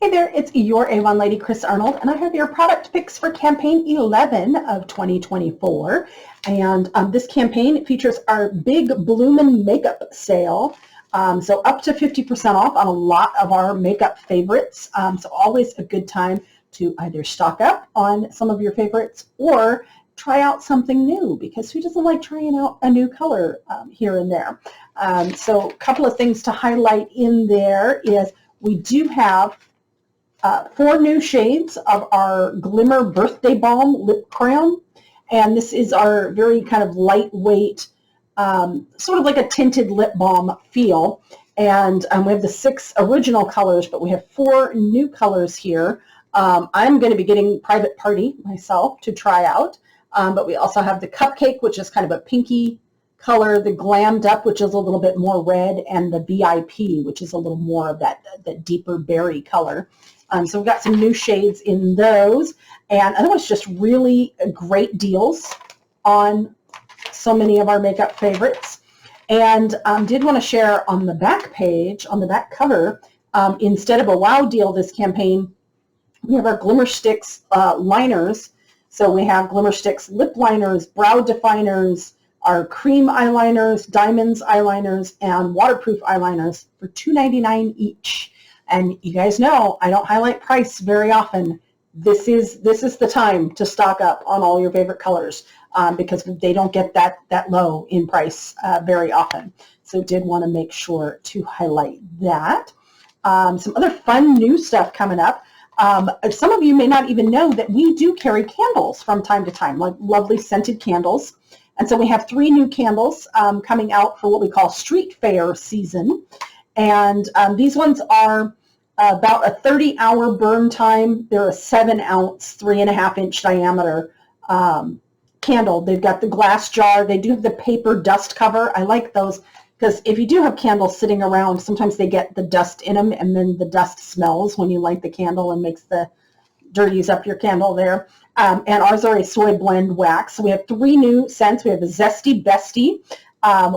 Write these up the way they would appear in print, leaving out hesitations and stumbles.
Hey there, it's your Avon lady, Chris Arnold, and I have your product picks for campaign 11 of 2024. And this campaign features our big Bloomin' makeup sale. So up to 50% off on a lot of our makeup favorites. So always a good time to either stock up on some of your favorites or try out something new, because who doesn't like trying out a new color here and there? So a couple of things to highlight in there is we do have 4 new shades of our Glimmer Birthday Balm Lip Crayon. And this is our very kind of lightweight, sort of like a tinted lip balm feel. And we have the 6 original colors, but we have 4 new colors here. I'm going to be getting Private Party myself to try out. But we also have the Cupcake, which is kind of a pinky color, the Glammed Up, which is a little bit more red, and the VIP, which is a little more of that deeper berry color. So we've got some new shades in those, and otherwise just really great deals on so many of our makeup favorites. And did want to share on the back page, on the back cover, instead of a wow deal this campaign, we have our Glimmer Sticks liners. So we have Glimmer Sticks lip liners, brow definers, our cream eyeliners, diamonds eyeliners, and waterproof eyeliners for $2.99 each. And you guys know I don't highlight price very often. This is the time to stock up on all your favorite colors because they don't get that low in price very often. So did want to make sure to highlight that. Some other fun new stuff coming up. Some of you may not even know that we do carry candles from time to time, like lovely scented candles. And so we have 3 new candles coming out for what we call street fair season. And these ones are about a 30-hour burn time. They're a 7-ounce, 3.5-inch diameter candle. They've got the glass jar. They do have the paper dust cover. I like those because if you do have candles sitting around, sometimes they get the dust in them, and then the dust smells when you light the candle and dirties up your candle there. And ours are a soy blend wax. So we have 3 new scents. We have a Zesty Bestie,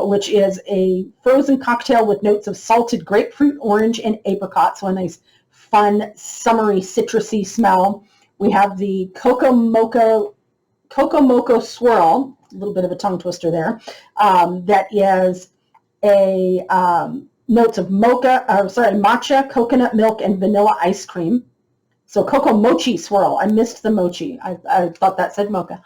which is a frozen cocktail with notes of salted grapefruit, orange, and apricot. So a nice, fun, summery, citrusy smell. We have the Cocoa Mocha Swirl, a little bit of a tongue twister there. That is a notes of matcha, coconut milk, and vanilla ice cream. So Cocoa Mochi Swirl. I missed the mochi. I thought that said mocha.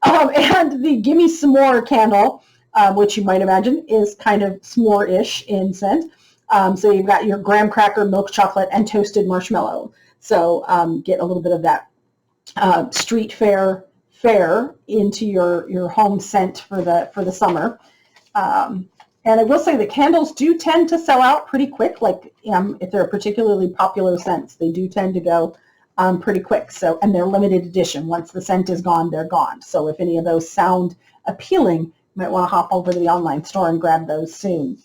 And the Gimme Some More candle, which you might imagine is kind of s'more-ish in scent. So you've got your graham cracker, milk chocolate, and toasted marshmallow. So get a little bit of that street fair into your home scent for the summer. And I will say the candles do tend to sell out pretty quick. Like if they're particularly popular scents, they do tend to go pretty quick. So, and they're limited edition. Once the scent is gone, they're gone. So if any of those sound appealing, you might want to hop over to the online store and grab those soon.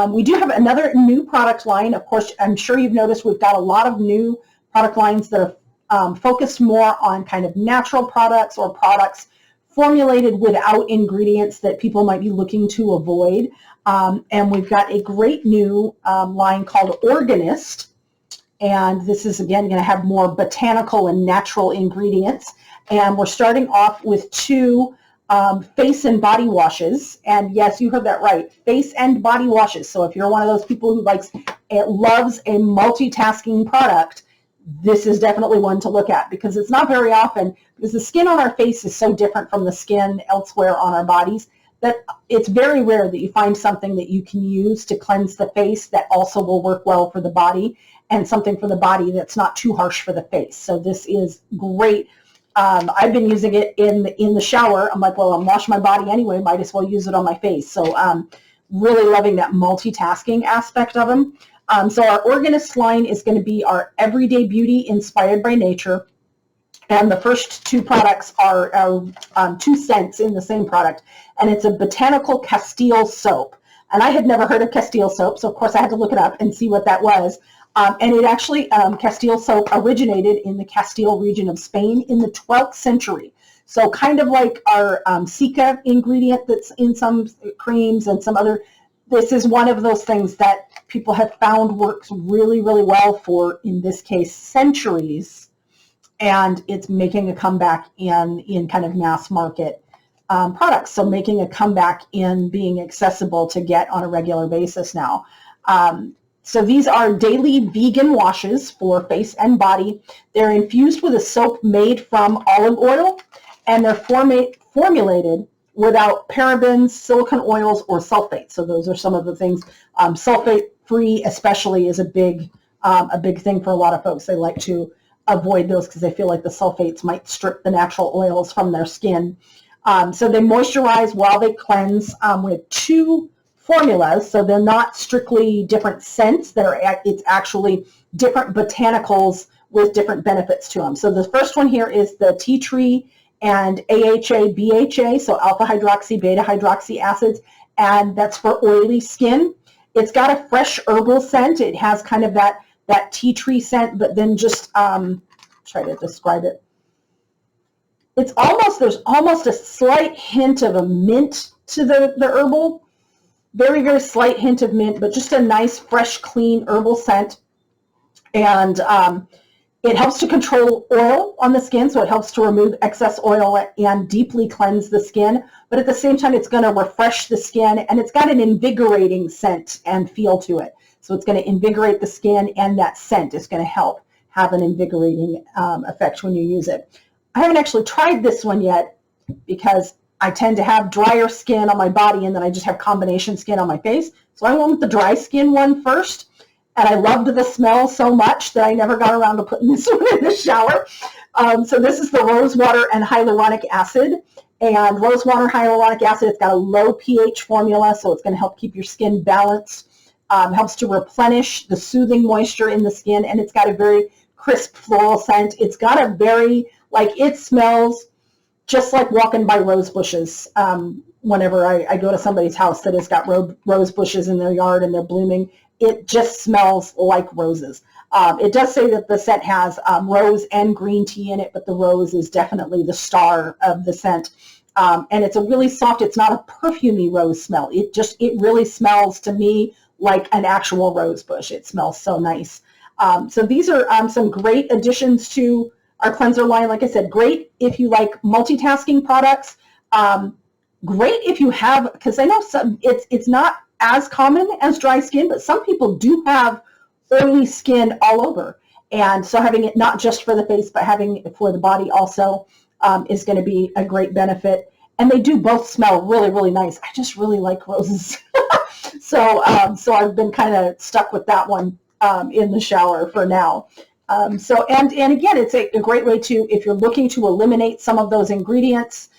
We do have another new product line. Of course, I'm sure you've noticed we've got a lot of new product lines that are focused more on kind of natural products or products formulated without ingredients that people might be looking to avoid. And we've got a great new line called Organist. And this is, again, going to have more botanical and natural ingredients. And we're starting off with 2 face and body washes. And yes, you heard that right, face and body washes. So if you're one of those people who loves a multitasking product, this is definitely one to look at, because it's not very often, because the skin on our face is so different from the skin elsewhere on our bodies, that it's very rare that you find something that you can use to cleanse the face that also will work well for the body, and something for the body that's not too harsh for the face. So this is great. I've been using it in the shower. I'm like, well, I'm washing my body anyway, might as well use it on my face. So really loving that multitasking aspect of them. So our Organist line is going to be our everyday beauty inspired by nature. And the first 2 products are 2 scents in the same product. And it's a Botanical Castile soap. And I had never heard of Castile soap, so of course I had to look it up and see what that was. And it actually, Castile soap originated in the Castile region of Spain in the 12th century. So kind of like our Cica ingredient that's in some creams and some other this is one of those things that people have found works really, really well for, in this case, centuries, and it's making a comeback in kind of mass market products. So making a comeback in being accessible to get on a regular basis now. So these are daily vegan washes for face and body. They're infused with a soap made from olive oil, and they're formulated without parabens, silicone oils, or sulfate. So those are some of the things. Sulfate-free especially is a big thing for a lot of folks. They like to avoid those because they feel like the sulfates might strip the natural oils from their skin. So they moisturize while they cleanse with 2 formulas. So they're not strictly different scents. It's actually different botanicals with different benefits to them. So the first one here is the tea tree and AHA, BHA, so alpha hydroxy, beta hydroxy acids, and that's for oily skin. It's got a fresh herbal scent. It has kind of that tea tree scent, but then just try to describe it. There's almost a slight hint of a mint to the herbal. Very, very slight hint of mint, but just a nice, fresh, clean herbal scent. And it helps to control oil on the skin, so it helps to remove excess oil and deeply cleanse the skin. But at the same time, it's going to refresh the skin, and it's got an invigorating scent and feel to it. So it's going to invigorate the skin, and that scent is going to help have an invigorating effect when you use it. I haven't actually tried this one yet because I tend to have drier skin on my body, and then I just have combination skin on my face. So I went with the dry skin one first, and I loved the smell so much that I never got around to putting this one in the shower. So this is the rose water and hyaluronic acid. And rose water, hyaluronic acid, it's got a low pH formula, so it's going to help keep your skin balanced. Helps to replenish the soothing moisture in the skin, and it's got a very crisp floral scent. It's got a very, it smells just like walking by rose bushes. Whenever I go to somebody's house that has got rose bushes in their yard and they're blooming, it just smells like roses. It does say that the scent has rose and green tea in it, but the rose is definitely the star of the scent. And it's a really soft, it's not a perfumey rose smell. It really smells to me like an actual rose bush. It smells so nice. So these are some great additions to our cleanser line. Like I said, great if you like multitasking products. Great if you have, because I know it's not as common as dry skin, but some people do have oily skin all over. And so having it not just for the face, but having it for the body also is going to be a great benefit. And they do both smell really, really nice. I just really like roses. So I've been kind of stuck with that one in the shower for now. And again, it's a great way to, if you're looking to eliminate some of those ingredients,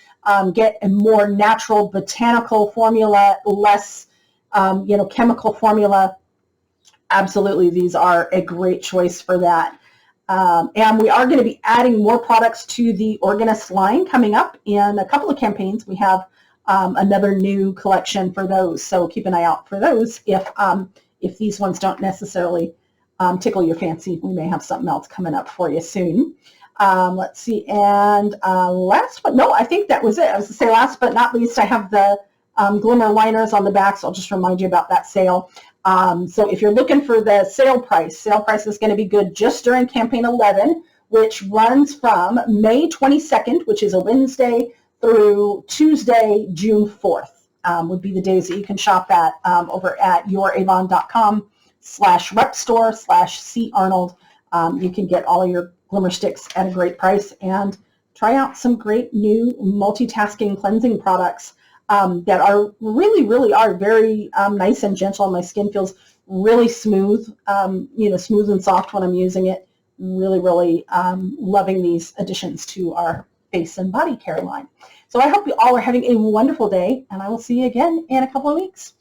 get a more natural botanical formula, less chemical formula. Absolutely, these are a great choice for that. And we are going to be adding more products to the Organist line coming up in a couple of campaigns. We have another new collection for those, so keep an eye out for those. If these ones don't necessarily tickle your fancy, we may have something else coming up for you soon. Let's see, and I think that was it. I was going to say last but not least, I have the Glimmer liners on the back, so I'll just remind you about that sale. So if you're looking for the sale price is going to be good just during campaign 11, which runs from May 22nd, which is a Wednesday, through Tuesday, June 4th, would be the days that you can shop at over at youravon.com/repstore/carnold. You can get all of your Glimmer sticks at a great price and try out some great new multitasking cleansing products that are really are very nice and gentle. My skin feels really smooth, smooth and soft when I'm using it. Really loving these additions to our face and body care line. So I hope you all are having a wonderful day, and I will see you again in a couple of weeks.